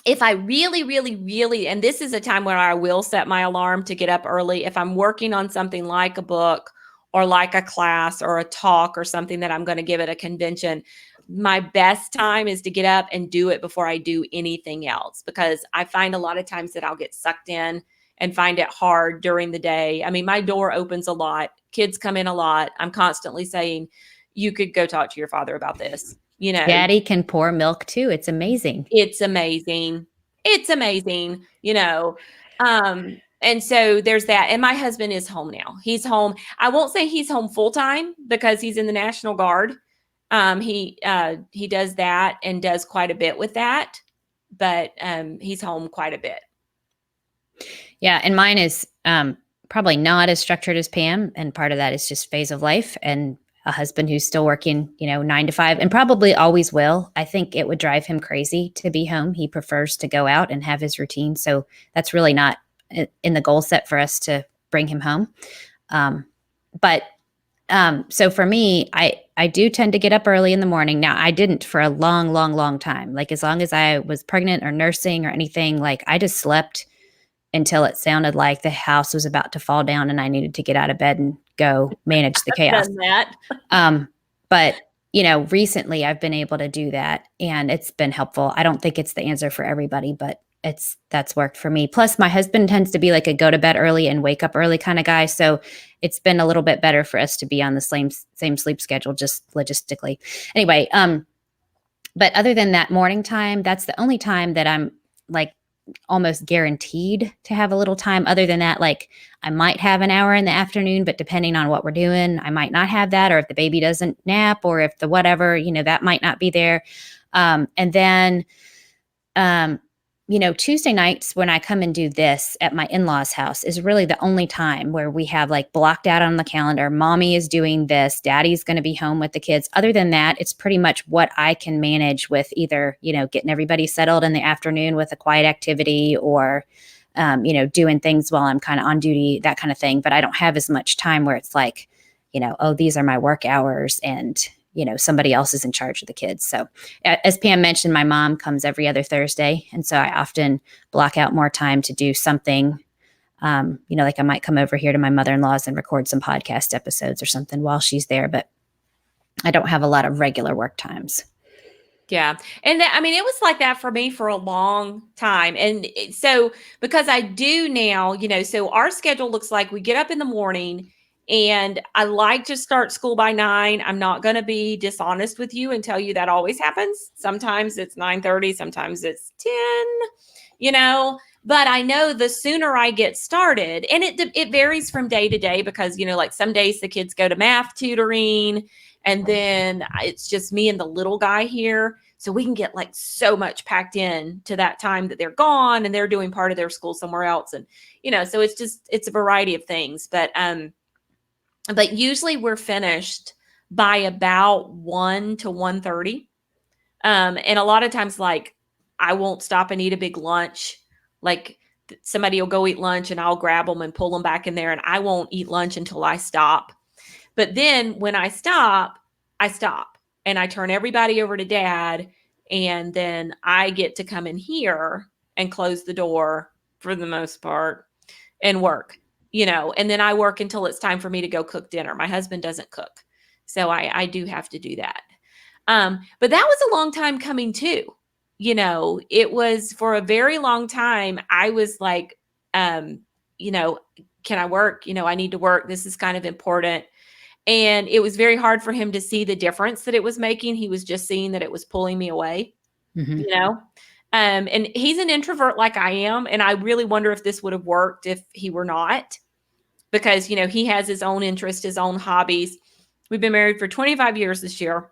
if I really, really, really, and this is a time where I will set my alarm to get up early. If I'm working on something like a book or like a class or a talk or something that I'm going to give at a convention, my best time is to get up and do it before I do anything else, because I find a lot of times that I'll get sucked in and find it hard during the day. I mean, my door opens a lot. Kids come in a lot. I'm constantly saying, you could go talk to your father about this. Daddy can pour milk too. It's amazing. It's amazing. It's amazing. And so there's that. And my husband is home now. He's home. I won't say he's home full time because he's in the National Guard. He does that and does quite a bit with that, but he's home quite a bit. Yeah. And mine is probably not as structured as Pam. And part of that is just phase of life, and a husband who's still working, 9 to 5, and probably always will. I think it would drive him crazy to be home. He prefers to go out and have his routine. So that's really not in the goal set for us to bring him home. So for me, I do tend to get up early in the morning. Now, I didn't for a long, long, long time. Like, as long as I was pregnant or nursing or anything, like, I just slept until it sounded like the house was about to fall down and I needed to get out of bed and go manage the chaos. Done that. But recently I've been able to do that, and it's been helpful. I don't think it's the answer for everybody, but that's worked for me. Plus, my husband tends to be like a go to bed early and wake up early kind of guy. So it's been a little bit better for us to be on the same sleep schedule, just logistically. Anyway, but other than that morning time, that's the only time that I'm like almost guaranteed to have a little time. Other than that, like, I might have an hour in the afternoon, but depending on what we're doing, I might not have that, or if the baby doesn't nap, or if the whatever, that might not be there. And then, Tuesday nights when I come and do this at my in-laws' house is really the only time where we have like blocked out on the calendar. Mommy is doing this. Daddy's going to be home with the kids. Other than that, it's pretty much what I can manage with either, getting everybody settled in the afternoon with a quiet activity, or, doing things while I'm kind of on duty, that kind of thing. But I don't have as much time where it's like, oh, these are my work hours, and somebody else is in charge of the kids. So as Pam mentioned, my mom comes every other Thursday. And so I often block out more time to do something Like I might come over here to my mother-in-law's and record some podcast episodes or something while she's there, but I don't have a lot of regular work times. Yeah. And it was like that for me for a long time. And so because I do now, so our schedule looks like we get up in the morning and I like to start school by 9. I'm not going to be dishonest with you and tell you that always happens. Sometimes it's 9:30, sometimes it's 10, but I know the sooner I get started, and it varies from day to day because, like some days the kids go to math tutoring, and then it's just me and the little guy here. So we can get like so much packed in to that time that they're gone and they're doing part of their school somewhere else. And, so it's a variety of things, but usually we're finished by about 1 to 1:30. And a lot of times, like, I won't stop and eat a big lunch. Like somebody will go eat lunch and I'll grab them and pull them back in there, and I won't eat lunch until I stop. But then when I stop and I turn everybody over to Dad, and then I get to come in here and close the door for the most part and work, and then I work until it's time for me to go cook dinner. My husband doesn't cook, so I do have to do that. But that was a long time coming too. It was for a very long time. I was like, can I work? I need to work. This is kind of important. And it was very hard for him to see the difference that it was making. He was just seeing that it was pulling me away, and he's an introvert like I am. And I really wonder if this would have worked if he were not, because, he has his own interests, his own hobbies. We've been married for 25 years this year.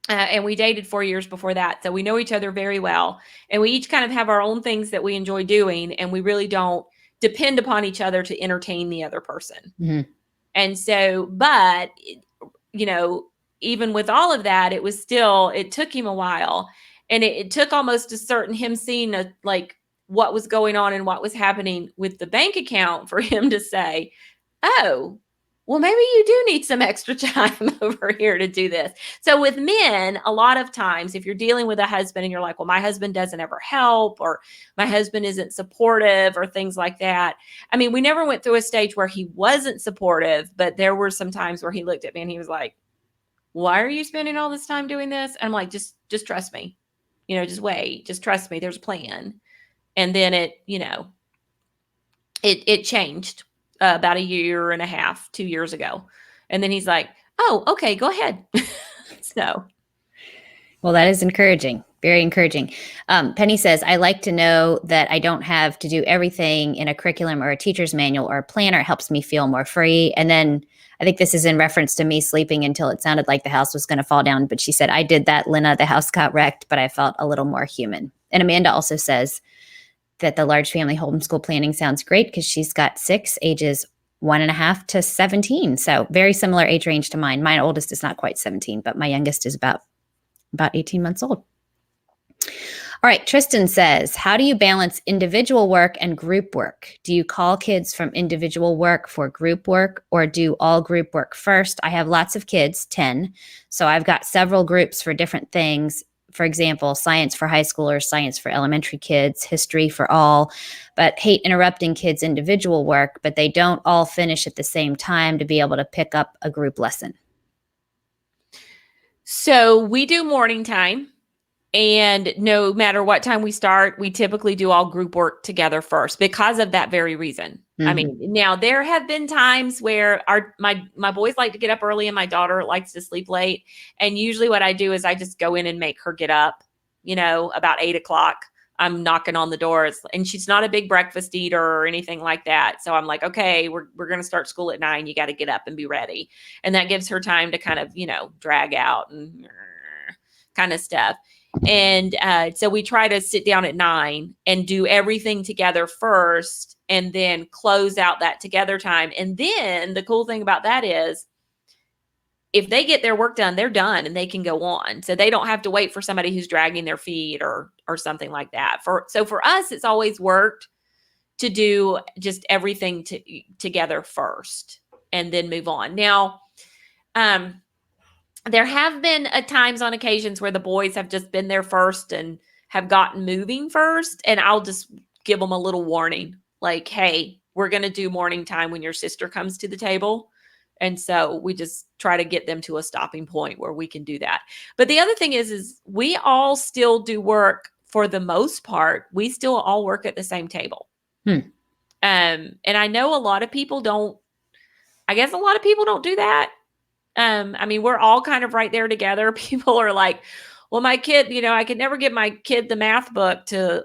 And we dated 4 years before that. So we know each other very well. And we each kind of have our own things that we enjoy doing. And we really don't depend upon each other to entertain the other person. Mm-hmm. And so, but, even with all of that, it took him a while. And it took almost him seeing like what was going on and what was happening with the bank account for him to say, oh, well, maybe you do need some extra time over here to do this. So with men, a lot of times, if you're dealing with a husband and you're like, well, my husband doesn't ever help, or my husband isn't supportive, or things like that. We never went through a stage where he wasn't supportive, but there were some times where he looked at me and he was like, why are you spending all this time doing this? And I'm like, just trust me, just wait, just trust me. There's a plan. And then it changed. About a year and a half, 2 years ago. And then he's like, oh, okay, go ahead. So. Well, that is encouraging. Very encouraging. Penny says, I like to know that I don't have to do everything in a curriculum or a teacher's manual or a planner. It helps me feel more free. And then I think this is in reference to me sleeping until it sounded like the house was going to fall down. But she said, I did that, Lynna. The house got wrecked, but I felt a little more human. And Amanda also says that the large family homeschool planning sounds great because she's got 6, ages 1.5 to 17. So very similar age range to mine. My oldest is not quite 17, but my youngest is about 18 months old. All right. Tristan says, how do you balance individual work and group work? Do you call kids from individual work for group work, or do all group work first? I have lots of kids, 10. So I've got several groups for different things. For example, science for high schoolers, science for elementary kids, history for all, but hate interrupting kids' individual work, but they don't all finish at the same time to be able to pick up a group lesson. So we do morning time, and no matter what time we start, we typically do all group work together first because of that very reason. Mm-hmm. Now there have been times where my boys like to get up early and my daughter likes to sleep late. And usually what I do is I just go in and make her get up, about 8:00. I'm knocking on the doors, and she's not a big breakfast eater or anything like that. So I'm like, okay, we're going to start school at 9. You got to get up and be ready. And that gives her time to kind of, drag out and kind of stuff. And so we try to sit down at 9 and do everything together first, and then close out that together time. And then the cool thing about that is if they get their work done, they're done and they can go on. So they don't have to wait for somebody who's dragging their feet or something like that. So for us, it's always worked to do just everything together first and then move on. Now, there have been times on occasions where the boys have just been there first and have gotten moving first. And I'll just give them a little warning like, hey, we're going to do morning time when your sister comes to the table. And so we just try to get them to a stopping point where we can do that. But the other thing is we all still do work for the most part. We still all work at the same table. And I know a lot of people don't do that. I mean, we're all kind of right there together. People are like, well, my kid, I could never give my kid the math book to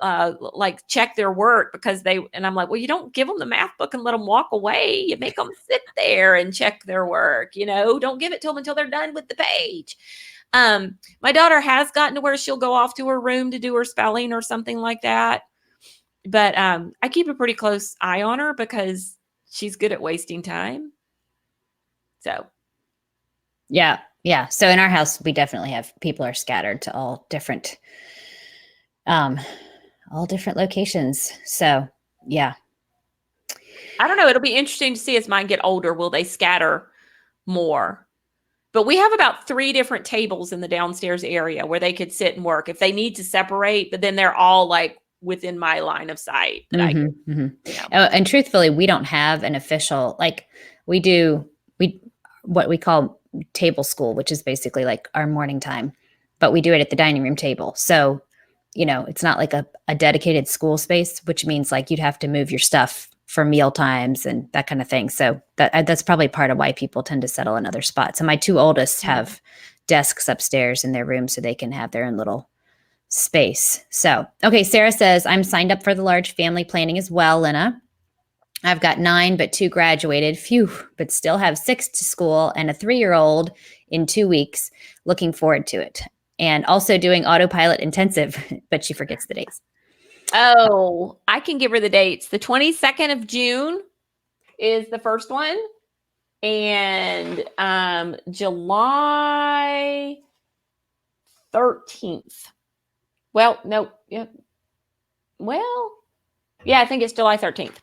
like check their work and I'm like, well, you don't give them the math book and let them walk away. You make them sit there and check their work, don't give it to them until they're done with the page. My daughter has gotten to where she'll go off to her room to do her spelling or something like that. But I keep a pretty close eye on her because she's good at wasting time. So. Yeah. Yeah. So in our house, we definitely have people are scattered to all different locations. So yeah. I don't know. It'll be interesting to see as mine get older. Will they scatter more? But we have about 3 different tables in the downstairs area where they could sit and work if they need to separate, but then they're all like within my line of sight that And truthfully, we don't have an official, like what we call table school, which is basically like our morning time, but we do it at the dining room table. So, it's not like a dedicated school space, which means like you'd have to move your stuff for meal times and that kind of thing. So that's probably part of why people tend to settle in other spots. And my 2 oldest have desks upstairs in their room so they can have their own little space. So, okay. Sarah says, I'm signed up for the large family planning as well, Lena. I've got 9, but 2 graduated. Phew, but still have 6 to school and a 3-year-old in 2 weeks. Looking forward to it. And also doing Autopilot intensive, but she forgets the dates. Oh, I can give her the dates. The 22nd of June is the first one. And July 13th. Well, no. Yeah. Well, yeah, I think it's July 13th.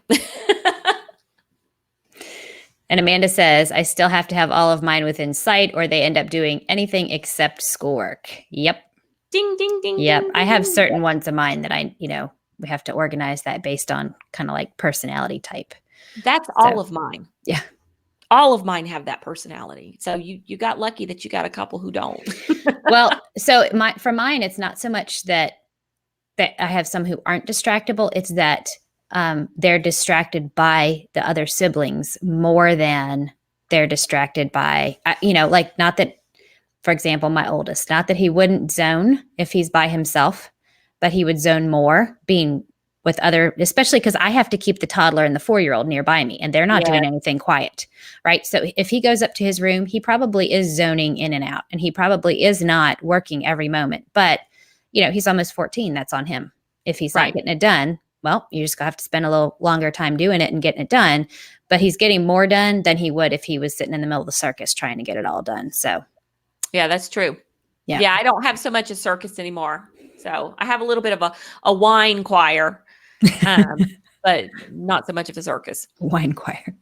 And Amanda says, I still have to have all of mine within sight or they end up doing anything except schoolwork. Yep. Ding, ding, ding. Yep. Ding, I have ding. certain ones of mine that we have to organize that based on kind of like personality type. That's all of mine. Yeah. All of mine have that personality. So you got lucky that you got a couple who don't. Well, so for mine, it's not so much that I have some who aren't distractible. It's that they're distracted by the other siblings more than they're distracted by, like not that, for example, my oldest, not that he wouldn't zone if he's by himself, but he would zone more being with other, especially because I have to keep the toddler and the 4-year-old nearby me and they're not doing anything quiet, right? So if he goes up to his room, he probably is zoning in and out and he probably is not working every moment, but he's almost 14. That's on him. If he's not getting it done, well, you just have to spend a little longer time doing it and getting it done, but he's getting more done than he would if he was sitting in the middle of the circus trying to get it all done. So yeah, that's true. Yeah. I don't have so much a circus anymore. So I have a little bit of a wine choir, but not so much of a circus. Wine choir.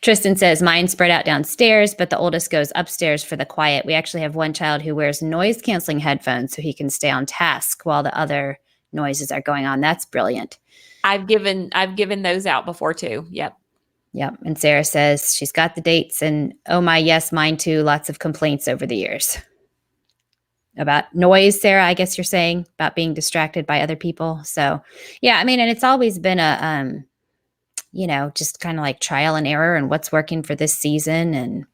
Tristan says, mine spread out downstairs, but the oldest goes upstairs for the quiet. We actually have one child who wears noise canceling headphones so he can stay on task while the other noises are going on. That's brilliant. I've given those out before too. Yep. Yep. And Sarah says she's got the dates and oh my, yes, mine too. Lots of complaints over the years. About noise, Sarah, I guess you're saying about being distracted by other people. So yeah, I mean, and it's always been a, just kind of like trial and error and what's working for this season and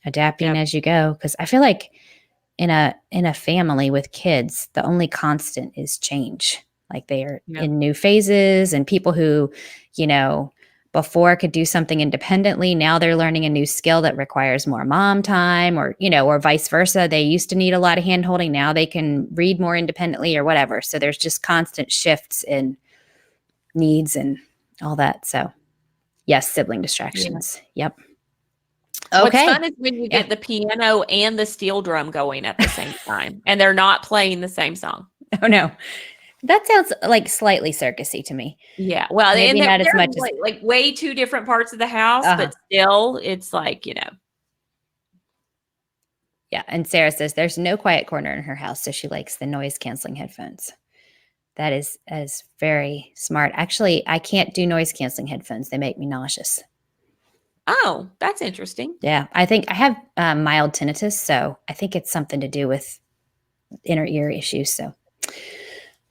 adapting as you go. Cause I feel like in a family with kids, the only constant is change. Like they are in new phases and people who, before could do something independently. Now they're learning a new skill that requires more mom time or vice versa. They used to need a lot of hand holding. Now they can read more independently or whatever. So there's just constant shifts in needs and all that. So yes, sibling distractions. Yep. Okay. What's fun is when you get the piano and the steel drum going at the same time and they're not playing the same song. Oh no. That sounds like slightly circusy to me. Yeah. Well, maybe not as much as like way 2 different parts of the house, but still it's like, Yeah. And Sarah says there's no quiet corner in her house. So she likes the noise canceling headphones. That is very smart. Actually, I can't do noise canceling headphones. They make me nauseous. Oh, that's interesting. Yeah, I think I have mild tinnitus, so I think it's something to do with inner ear issues. So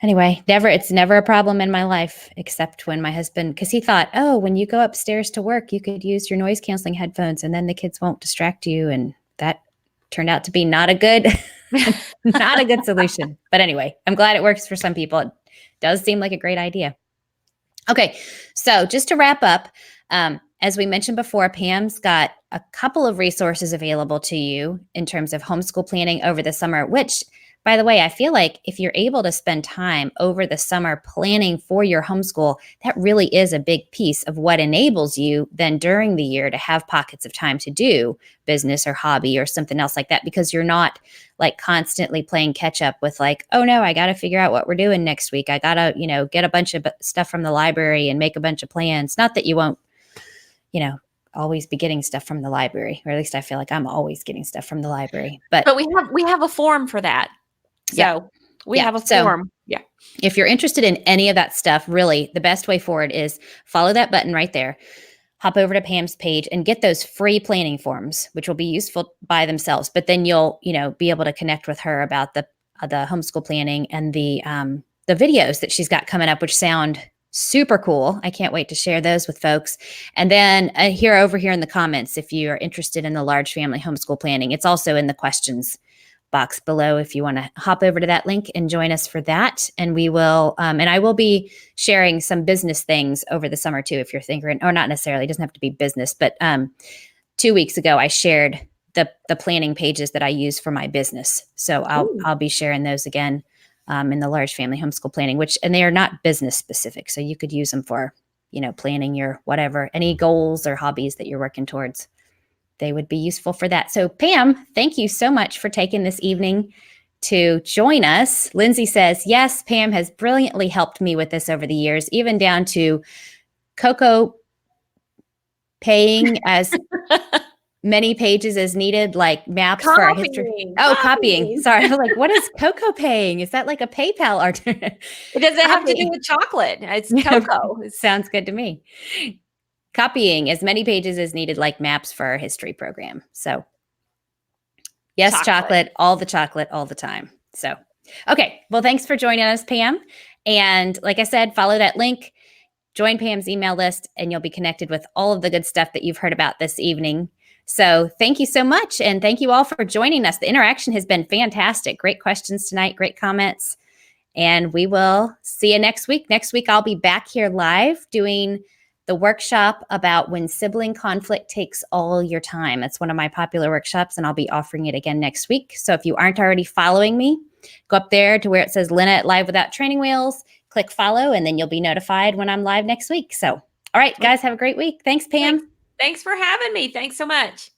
anyway, it's never a problem in my life, except when my husband, because he thought, oh, when you go upstairs to work, you could use your noise canceling headphones and then the kids won't distract you. And that turned out to be not a good solution. But anyway, I'm glad it works for some people. It does seem like a great idea. Okay, so just to wrap up, as we mentioned before, Pam's got a couple of resources available to you in terms of homeschool planning over the summer, which, by the way, I feel like if you're able to spend time over the summer planning for your homeschool, that really is a big piece of what enables you then during the year to have pockets of time to do business or hobby or something else like that, because you're not like constantly playing catch up with like, oh no, I got to figure out what we're doing next week. I got to, get a bunch of stuff from the library and make a bunch of plans. Not that you won't, always be getting stuff from the library, or at least I feel like I'm always getting stuff from the library. But we have a form for that. So we have a form. Yeah. If you're interested in any of that stuff, really the best way forward is follow that button right there. Hop over to Pam's page and get those free planning forms, which will be useful by themselves. But then you'll, be able to connect with her about the homeschool planning and the videos that she's got coming up, which sound super cool. I can't wait to share those with folks. And then over here in the comments, if you are interested in the large family homeschool planning, it's also in the questions box below if you want to hop over to that link and join us for that. And we will, and I will be sharing some business things over the summer too, if you're thinking, or not necessarily, it doesn't have to be business, but 2 weeks ago, I shared the planning pages that I use for my business. So I'll be sharing those again in the large family homeschool planning, and they are not business specific. So you could use them for, planning your whatever, any goals or hobbies that you're working towards. They would be useful for that. So Pam, thank you so much for taking this evening to join us. Lindsay says, yes, Pam has brilliantly helped me with this over the years, even down to Coco paying as many pages as needed, like maps for our history. Oh, copying. Sorry. I was like, what is Coco paying? Is that like a PayPal alternate? It doesn't have to do with chocolate. It's Coco. It sounds good to me. Copying as many pages as needed, like maps for our history program. So yes, chocolate, all the time. So, okay. Well, thanks for joining us, Pam. And like I said, follow that link, join Pam's email list, and you'll be connected with all of the good stuff that you've heard about this evening. So thank you so much. And thank you all for joining us. The interaction has been fantastic. Great questions tonight, great comments. And we will see you next week. Next week, I'll be back here live doing the workshop about when sibling conflict takes all your time. That's one of my popular workshops, and I'll be offering it again next week. So if you aren't already following me, go up there to where it says Lynna at Live Without Training Wheels, click follow, and then you'll be notified when I'm live next week. So, all right, guys, have a great week. Thanks, Pam. Thanks for having me. Thanks so much.